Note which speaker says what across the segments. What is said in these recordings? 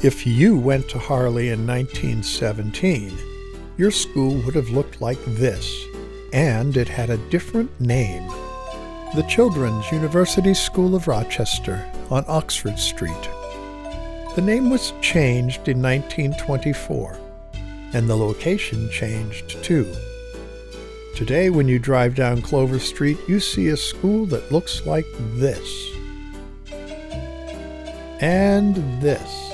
Speaker 1: If you went to Harley in 1917, your school would have looked like this, and it had a different name. The Children's University School of Rochester on Oxford Street. The name was changed in 1924, and the location changed too. Today, when you drive down Clover Street, you see a school that looks like this. And this.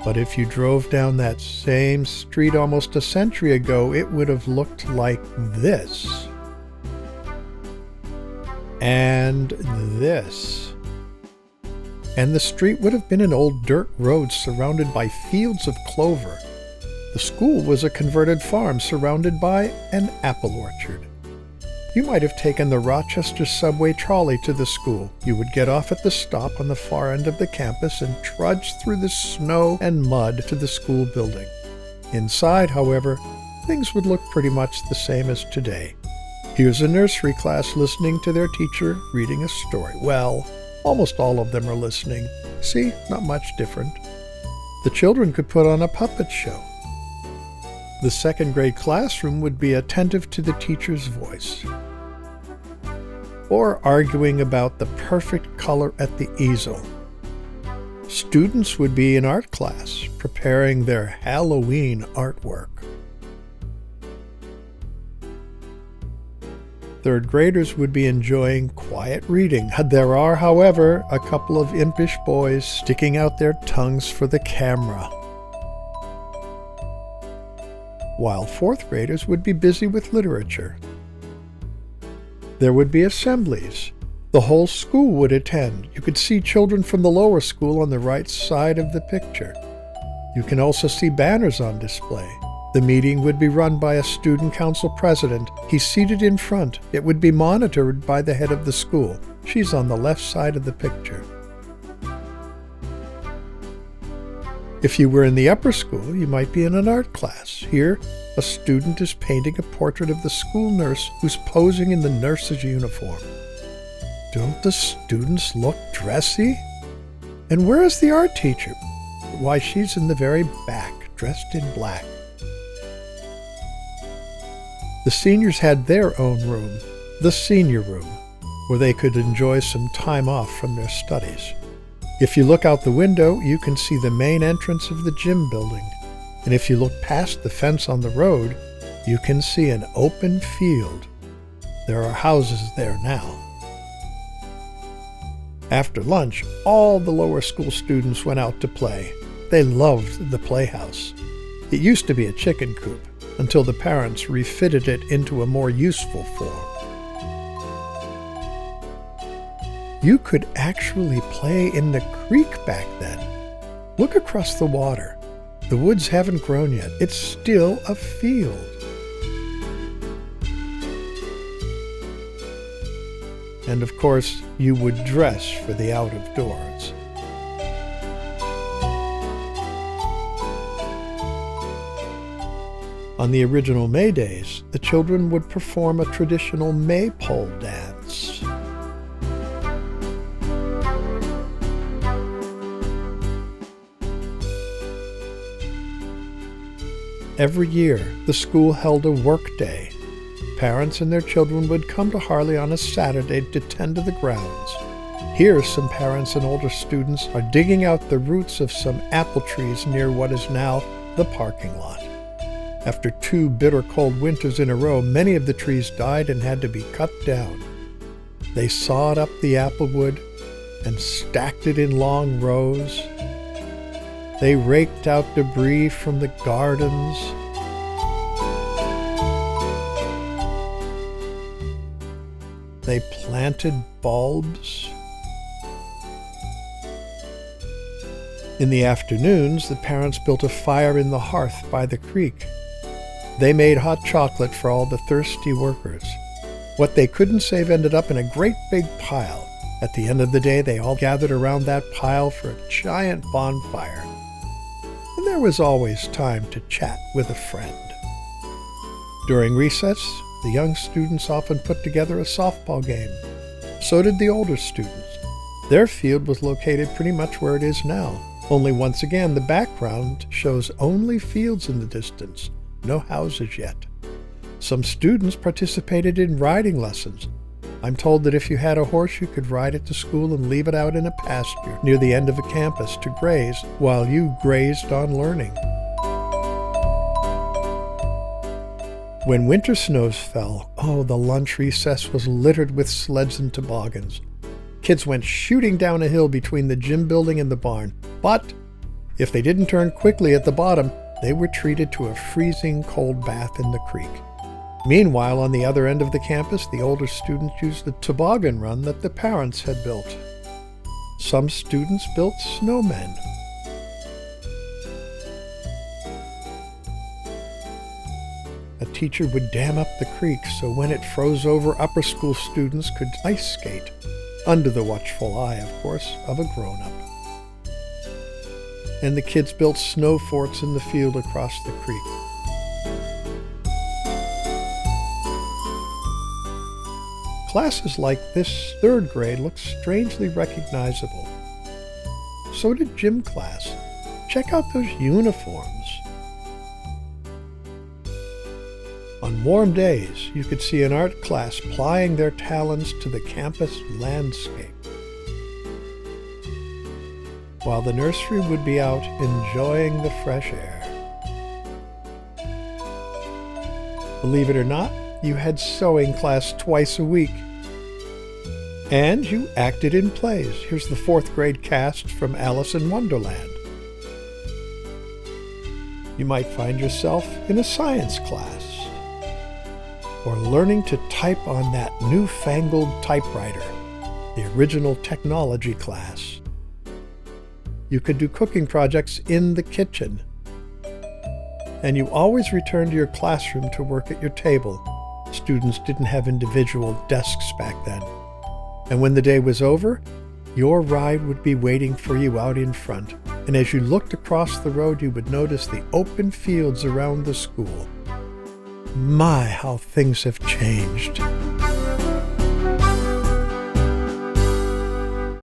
Speaker 1: But if you drove down that same street almost a century ago, it would have looked like this. And this. And the street would have been an old dirt road surrounded by fields of clover. The school was a converted farm surrounded by an apple orchard. You might have taken the Rochester subway trolley to the school. You would get off at the stop on the far end of the campus and trudge through the snow and mud to the school building. Inside, however, things would look pretty much the same as today. Here's a nursery class listening to their teacher reading a story. Well, almost all of them are listening. See, not much different. The children could put on a puppet show. The second grade classroom would be attentive to the teacher's voice, or arguing about the perfect color at the easel. Students would be in art class, preparing their Halloween artwork. Third graders would be enjoying quiet reading. There are, however, a couple of impish boys sticking out their tongues for the camera, while fourth graders would be busy with literature. There would be assemblies. The whole school would attend. You could see children from the lower school on the right side of the picture. You can also see banners on display. The meeting would be run by a student council president. He's seated in front. It would be monitored by the head of the school. She's on the left side of the picture. If you were in the upper school, you might be in an art class. Here, a student is painting a portrait of the school nurse who's posing in the nurse's uniform. Don't the students look dressy? And where is the art teacher? Why, she's in the very back, dressed in black. The seniors had their own room, the senior room, where they could enjoy some time off from their studies. If you look out the window, you can see the main entrance of the gym building. And if you look past the fence on the road, you can see an open field. There are houses there now. After lunch, all the lower school students went out to play. They loved the playhouse. It used to be a chicken coop until the parents refitted it into a more useful form. You could actually play in the creek back then. Look across the water. The woods haven't grown yet. It's still a field. And of course, you would dress for the out of doors. On the original May days, the children would perform a traditional maypole dance. Every year, the school held a work day. Parents and their children would come to Harley on a Saturday to tend to the grounds. Here, some parents and older students are digging out the roots of some apple trees near what is now the parking lot. After 2 bitter cold winters in a row, many of the trees died and had to be cut down. They sawed up the applewood and stacked it in long rows. They raked out debris from the gardens. They planted bulbs. In the afternoons, the parents built a fire in the hearth by the creek. They made hot chocolate for all the thirsty workers. What they couldn't save ended up in a great big pile. At the end of the day, they all gathered around that pile for a giant bonfire. And there was always time to chat with a friend. During recess, the young students often put together a softball game. So did the older students. Their field was located pretty much where it is now, only once again the background shows only fields in the distance, no houses yet. Some students participated in riding lessons. I'm told that if you had a horse, you could ride it to school and leave it out in a pasture near the end of a campus to graze while you grazed on learning. When winter snows fell, the lunch recess was littered with sleds and toboggans. Kids went shooting down a hill between the gym building and the barn, but if they didn't turn quickly at the bottom, they were treated to a freezing cold bath in the creek. Meanwhile, on the other end of the campus, the older students used the toboggan run that the parents had built. Some students built snowmen. A teacher would dam up the creek so when it froze over, upper school students could ice skate, under the watchful eye, of course, of a grown-up. And the kids built snow forts in the field across the creek. Classes like this third grade look strangely recognizable. So did gym class. Check out those uniforms. On warm days, you could see an art class plying their talents to the campus landscape, while the nursery would be out enjoying the fresh air. Believe it or not, you had sewing class twice a week. And you acted in plays. Here's the fourth grade cast from Alice in Wonderland. You might find yourself in a science class, or learning to type on that newfangled typewriter, the original technology class. You could do cooking projects in the kitchen. And you always returned to your classroom to work at your table. Students didn't have individual desks back then. And when the day was over, your ride would be waiting for you out in front. And as you looked across the road, you would notice the open fields around the school. My, how things have changed.